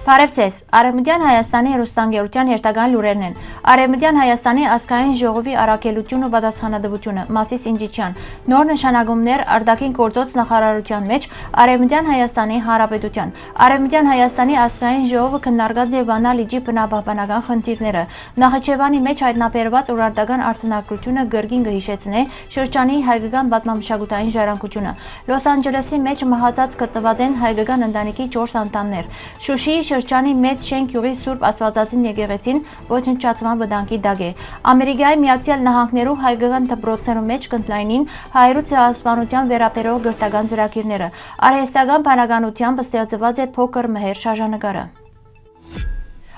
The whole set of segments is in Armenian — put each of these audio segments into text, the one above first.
Բարևձեզ, Արևմտյան Հայաստանի հեռուստաընկերության երթական լուրերն են։ Արևմտյան Հայաստանի ազգային ժողովի առաքելությունը ու պատասխանատվությունը, Մասիս Ինջիչյան, նոր նշանակումներ արտաքին գործոց նախարարության մեջ Արևմտյան Հայաստանի Հանրապետության։ Արևմտյան Հայաստանի ազգային ժողովը քննարկած է Վանա լիճի բնապահպանական խնդիրները։ Նախիջևանի մեջ հայտնաբերված ուրարտական արձանագրությունը գրգին կհիշեցնե շրջանի հայկական պատմամշակութային ժառանգությունը։ Լոս Անջելեսի մեջ մահացած գտնված են հայկական ընտանիքի 4 անդամներ։ Շուշիի շրջանի մեծ շենք յուղի Սուրբ Աստվածածին եկեղեցին ոչնչացման վտանգի տակ է։ Ամերիկայի Միացյալ Նահանգներու հայկական դպրոցներու մեջ կընդլայնին հայերու ցեղասպանության վերաբերող գրթական ծրագիրները։ Արհեստական բանականությամբ ստեղծված է փոքր մհեր շարժանկարը։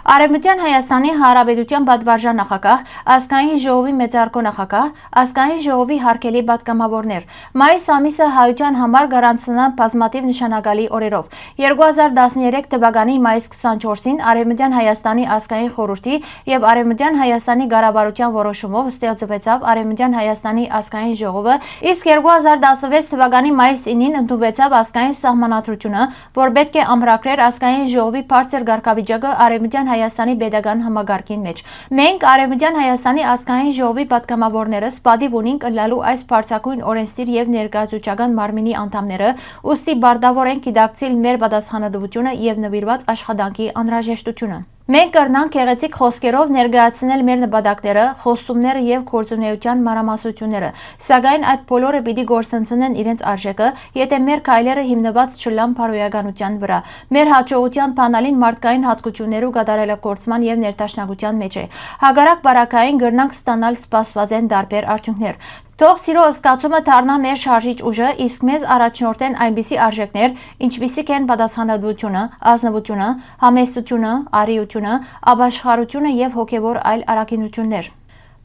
Արևմտյան Հայաստանի Հանրապետության պատվարժան նախագահ, ազգային ժողովի մեծարգո նախագահ, ազգային ժողովի հարգելի պատգամավորներ։ Մայիս ամիսը հայության համար գրանցնան բազմաթիվ նշանակալի օրերով։ 2013 թվականի մայիս 24-ին Արևմտյան Հայաստանի ազգային խորհրդի եւ Արևմտյան Հայաստանի ղարավարության որոշումով ստեղծվեցավ Արևմտյան Հայաստանի ազգային ժողովը, իսկ 2016 թվականի մայիս 9-ին ընդունվեցավ ազգային սահմանադրությունը, որ պետք է ամրագրեր ազգային ժողովի բարձր կարգավիճակը Արևմտյան Հայաստանի pedagogan համագարկին մեջ։ Մենք Արևմտյան Հայաստանի ազգային ժողովի պատգամավորներս պատիվ ունենք ըլլալու այս բարձրագույն օրենսդիր եւ ներկայացուցչական մարմինի անդամները, ուստի բարտավոր ենք գիտակցել մեր պատասխանատվությունը եւ նվիրված աշխատանքի անհրաժեշտությունը։ Մենք կրնանք գեղեցիկ խոսքերով ներկայացնել մեր նպատակները, խոստումները եւ գործունեության մանրամասնությունները, սակայն այդ բոլորը պիտի գործընծնեն իրենց արժեքը, եթե մեր քայլերը հիմնված չլան բարոյականության վրա։ Մեր հաջողության բանալին մարդկային հատկություններու կատարելագործման եւ ներդաշնակության մեջ է։ Հակառակ բարակային կրնանք ստանալ սպասված են տարբեր արդյունքներ։ Թող սիրո զգացումը դառնա մեր շարժիչ ուժը, իսկ մեզ առաջնորդեն այնպիսի արժեքներ, ինչպիսիք են պատասխանատվությունը, ազնվությունը, համեստությունը, արիությունը, ապաշխարությունը եւ հոգեվոր այլ առաքինություններ։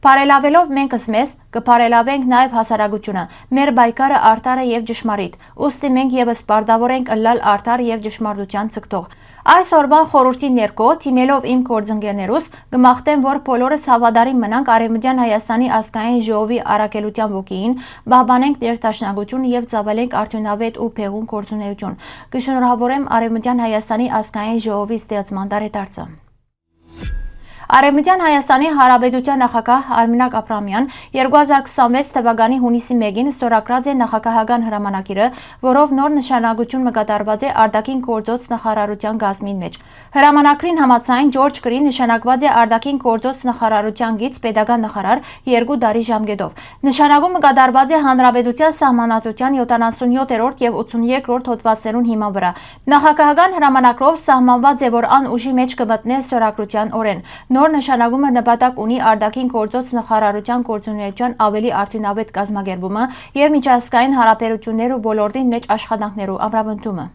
Բարելավելով մենք մեզ կբարելավենք նաև հասարակությունը, մեր բայկարը արդար է եւ ճշմարիտ, ուստի մենք եւս պարտավոր ենք ըլլալ արդար եւ ճշմարտության ցկտող։ Այս օրվան խորհրդի ներքո, թիմելով իմ գործընկերներուս, կմաղթեմ, որ բոլորս հավատարիմ մնանք Արևմտյան Հայաստանի ազգային ժողովի առաքելության ոգիին, պահպանենք ներդաշնակություն եւ ծավալենք արդյունավետ ու փեղուն գործունեություն։ Կշնորհավորեմ Արևմտյան Հայաստանի ազգային ժողովի ստեղծման տարեդարձը։ Արևմտյան Հայաստանի Հանրապետության նախագահ Արմինակ Աբրահամյան 2026 թվականի հունիսի 1-ին ստորագրած է նախագահական հրամանակիրը, որով նոր նշանակություն մկատարված է արտաքին գործոց նախարարության գազմին մեջ։ Հրամանակրին համաձայն Ջորջ Գրի նշանակված է արտաքին գործոց նախարարության գից pedagogan նախարար 2 տարի ժամկետով։ Նշանակումը կատարված է Հանրապետության սահմանադրության 77-րդ եւ 83-րդ հոդվածներուն հիման վրա։ Նախագահական հրամանակրով սահմանված է, որ ան ուժի մեջ կմտնե ստորագրության օրեն։ Նոր նշանակումը նպատակ ունի արտաքին գործոց նախարարության գործունեության ավելի արդյունավետ կազմակերպումը եւ միջազգային հարաբերություններու ոլորտին մեջ աշխատանքներու ամրապնդումը։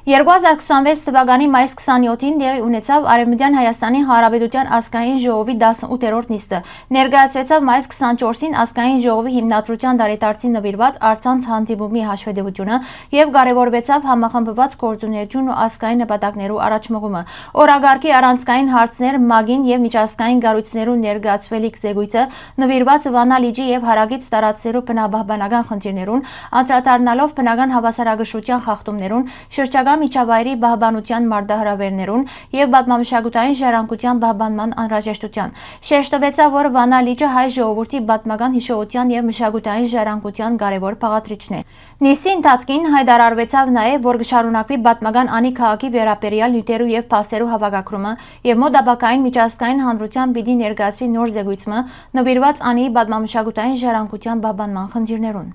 2026 թվականի մայիս 27-ին տեղի ունեցավ Արևմտյան Հայաստանի Հանրապետության ազգային ժողովի 18-րդ նիստը։ Ներկայացվեցավ մայիս 24-ին ազգային ժողովի հիմնադրության տարեդարձին նվիրված առցանց հանդիպումի հաշվետվությունը եւ կարեւորվեցավ համախմբված գործունեություն ու ազգային նպատակներու առաջմղումը։ Օրագարկի առանցքային հարցներ ՄԱԳ-ին եւ միջազգային կառույցներու ներկայացվելիք զեկույցը նվիրված Վանա լիճի եւ հարակից տարածքներու բնապահպանական խնդիրներուն, անդրադառնալով բնական հավասարակշռության խախտումներուն, շրջակա միջավայրի պահպանության մարտահրավերներուն եւ պատմամշակութային ժառանգության պահպանման անհրաժեշտության։ Շեշտվեցավ, որ Վանա լիճը հայ ժողովրդի պատմական հիշողության եւ մշակութային ժառանգության կարեւոր բաղադրիչն է։ Նիստի ընթացքին հայտարարվեցավ նաեւ, որ կշարունակվի պատմական անի քաղաքի վերաբերյալ նյութերու եւ փաստերու հավաքագրումը եւ մոտ ապակային միջազգային հանրության պիտի ներկայացվի նոր զեկույցը նվիրված անի պատմամշակութային ժառանգության պահպանման խնդիրներուն։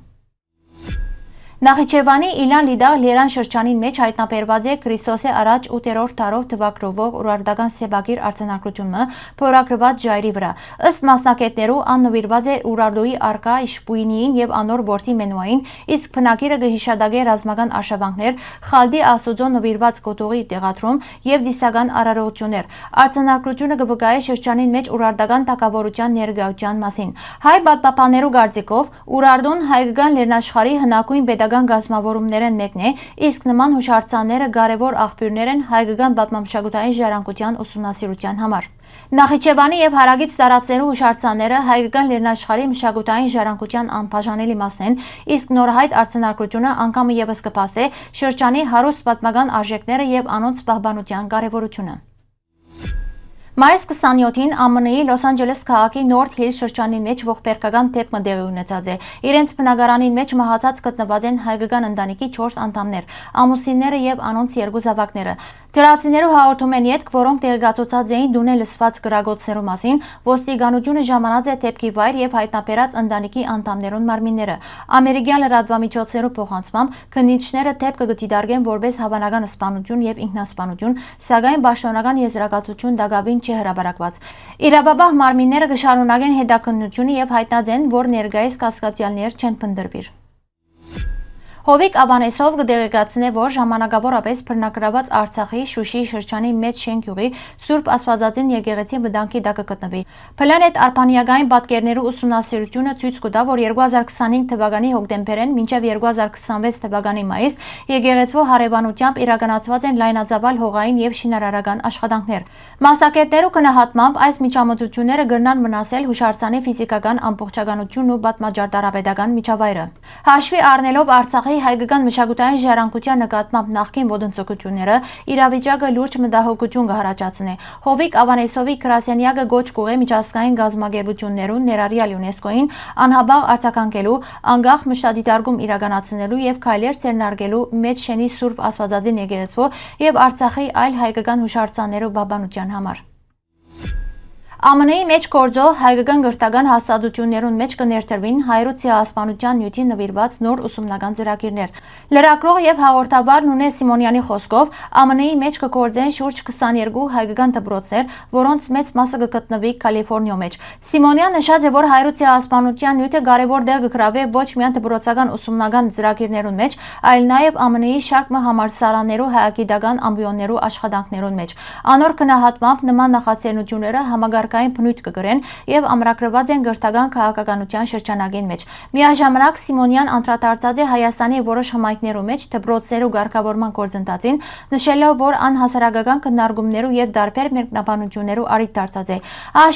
Նախիջևանի Իլան Լիդաղ Լերան շրջանին մեջ հայտնաբերված է Քրիստոսի առաջ 8-րդ դարով թվակրովող ուրարտական սեպագիր արձանագրությունը փորագրված ժայռի վրա։ Ըստ մասնակիցներու ան նվիրված է Ուրարտոյի արկա Իշպույնիին եւ անոր որդի Մենուային, իսկ բնակիրը կհիշադակե ռազմական արշավանքներ, Խալդի Աստուծո նվիրված կոթողի տեղադրում եւ դիսական արարողություններ։ Արձանագրությունը կվկայե շրջանին մեջ ուրարտական թագավորության ներկայության մասին։ Հայ պատմաբաններու կարծիքով Ուրարտոն հայկական լեռնաշխարհի հնագույն հայկական գազམավորումներեն մեկն է, իսկ նման հուշարձանները կարևոր աղբյուրներ են հայկական պատմամշակութային ժառանգության ուսումնասիրության համար։ Նախիջևանի եւ հարագից տարածքներու հուշարձանները հայկական լեռնաշխարհի մշակութային ժառանգության անբաժանելի մասն են, իսկ նորահայտ արձանագրությունը անգամ եւս կփաստե շրջանի հարուստ պատմական արժեքները եւ անոնց պահպանության կարեւորությունը։ Մայիս 27-ին ԱՄՆ-ի Լոս Անջելես քաղաքի Նորթ Հիլ շրջանի մեջ ողբերգական դեպքը տեղի ունեցած է։ Իրենց բնակարանին մեջ մահացած գտնված են հայկական ընտանիքի 4 անդամներ, ամուսինները եւ անոնց 2 զավակները։ Դրացիներու հաղորդում են ետք, որոնք տեղեկացուցած էին դունել լսված գրագործներու մասին, ոստիկանությունը ժամանած է դեպքի վայր եւ հայտնաբերած ընտանիքի անդամներուն մարմինները։ Ամերիկյան լրատվամիջոցներու փոխանցմամբ քննիչները դեպքը կդիտարկեն որպես հավանական սպանություն եւ ինքնասպանություն, սակայն պաշտոնական եզրակացություն դակավին չի հրապարակված։ Իրավաբան մարմինները կշարունակեն հետաքննությունը եւ հայտնած են, որ ներկայիս կասկածյալներ չեն փնտրվիր։ Հովիկ Ավանեսով կդեղեկացնե, որ ժամանակավորապես բռնակրաված Արցախի Շուշի շրջանի մեծ շենքյուղի Սուրբ Աստվածածին եկեղեցի վտանգի տակ կգտնվի։ Պլանետ արբանյակային պատկերներու ուսումնասիրությունը ցույց կտա, որ 2025 թվականի հոկտեմբերին մինչև 2026 թվականի մայիս եկեղեցու հարևանությամբ իրականացված են լայնածավալ հողային եւ շինարարական աշխատանքներ։ Մասնակիցներու գնահատմամբ այս միջամտությունները կգնան մնասել հուշարձանի ֆիզիկական ամբողջականությունն ու պատմաճարտարապետական միջավայրը։ Հաշվի առնելով Արցախի հայկական մշակութային ժառանգության նկատմամբ նախկին ոտնձգությունները իրավիճակը լուրջ մտահոգություն կհառաջացնի։ Հովիկ Ավանեսովի գրասենյակը գոչ կուղե միջազգային գազམ་ագերբություններուն ներառյալ ՅՈՒՆԵՍԿՕ-ին անհաբաղ արձագանքելու, անկախ մշտադիտարկում իրականացնելու եւ քայլեր ձեռնարկելու մեծ շենի Սուրբ Աստվածածին եկեղեցու եւ Արցախի այլ հայկական հուշարձաններու պահպանության համար։ ԱՄՆ-ի մեջ գործող հայկական գրթական հաստատություններուն մեջ կներդրվին հայրու ցեղասպանության նյութին նվիրված նոր ուսումնական ծրագիրներ։ Լրագրող եւ հաղորդավար Նունե Սիմոնյանի խոսքով ԱՄՆ-ի մեջ կգործեն շուրջ 22 հայկական դպրոցներ, որոնց մեծ մասը կգտնվի Կալիֆոռնիա մեջ։ Սիմոնյան նշած է, որ հայրու ցեղասպանության նյութը կարևոր դեր կգրավի ոչ միայն դպրոցական ուսումնական ծրագիրներուն մեջ, այլ նաեւ ԱՄՆ-ի շարք համալսարաններու հայագիտական ամբիոններու աշխատանքներուն մեջ։ Անոր գնահատմամբ նման նախաձեռնությունները համագարկային բնույթ կգրեն եւ ամրագրված են գրթական քաղաքականության շրջանագին մեջ։ Միաժամանակ Սիմոնյան անդրադարձած է Հայաստանի որոշ համայնքներու մեջ դպրոցներու ղեկավարման գործընթացին, նշելով, որ անհասարակական քննարկումներու եւ դարբեր մեկնաբանություններու առիթ դարձած է։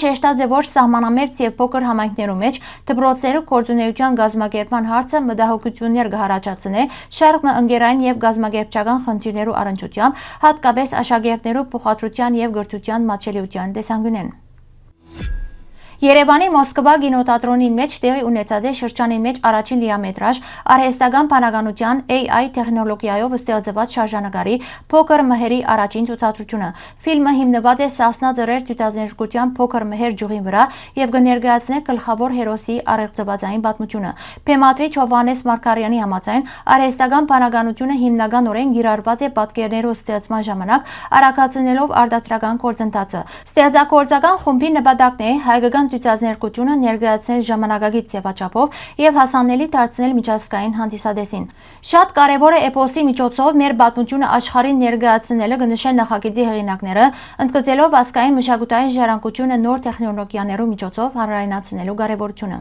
Շեշտած է, որ սահմանամերձ եւ փոքր համայնքներու մեջ դպրոցներու գործունեության գազམ་ագերբման հարցը մտահոգություններ կհառաջացնի շարք ընկերային եւ գազམ་ագերբչական խնդիրներու առնչությամբ, հատկապես աշակերտներու փոխադրության եւ գրթության մատչելիության տեսանկյունեն։ Երևանի Մոսկվա կինոթատրոնին մեջ տեղի ունեցած է շրջանին մեջ առաջին լիամետրաժ արհեստական բանականության AI տեխնոլոգիայով ստեղծված շարժանկարի Փոքր մհերի առաջին ցուցադրությունը։ Ֆիլմը հիմնված է Սասնա Ձրեր 2002-յան Փոքր մհեր ջուղին վրա եւ կներկայացնի գլխավոր հերոսի առեղծվածային պատմությունը։ Բեմադրիչ Հովհաննես Մարգարյանի համաձայն արհեստական բանականությունը հիմնականորեն գիրառված է պատկերներու ստեղծման ժամանակ արագացնելով արտադրական գործընթացը։ Ստեղծագործական խումբի նպատակն է հայկական ցուցադրությունը ներկայացնել ժամանակակից ձևաչափով եւ հասանելի դարձնել միջազգային հանդիսատեսին։ Շատ կարեւոր է էպոսի միջոցով մեր պատմությունը աշխարհին ներկայացնելը, կնշել նախագծի հեղինակները, ընդգծելով ազգային մշակութային ժառանգությունը նոր տեխնոլոգիաներու միջոցով հանրայնացնելու կարեւորությունը։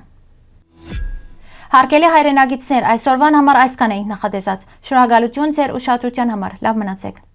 Հարգելի հայրենակիցներ, այսօրվան համար այսքան էինք նախատեսած։ Շնորհակալություն ձեր ուշադրության համար։ Լավ մնացեք։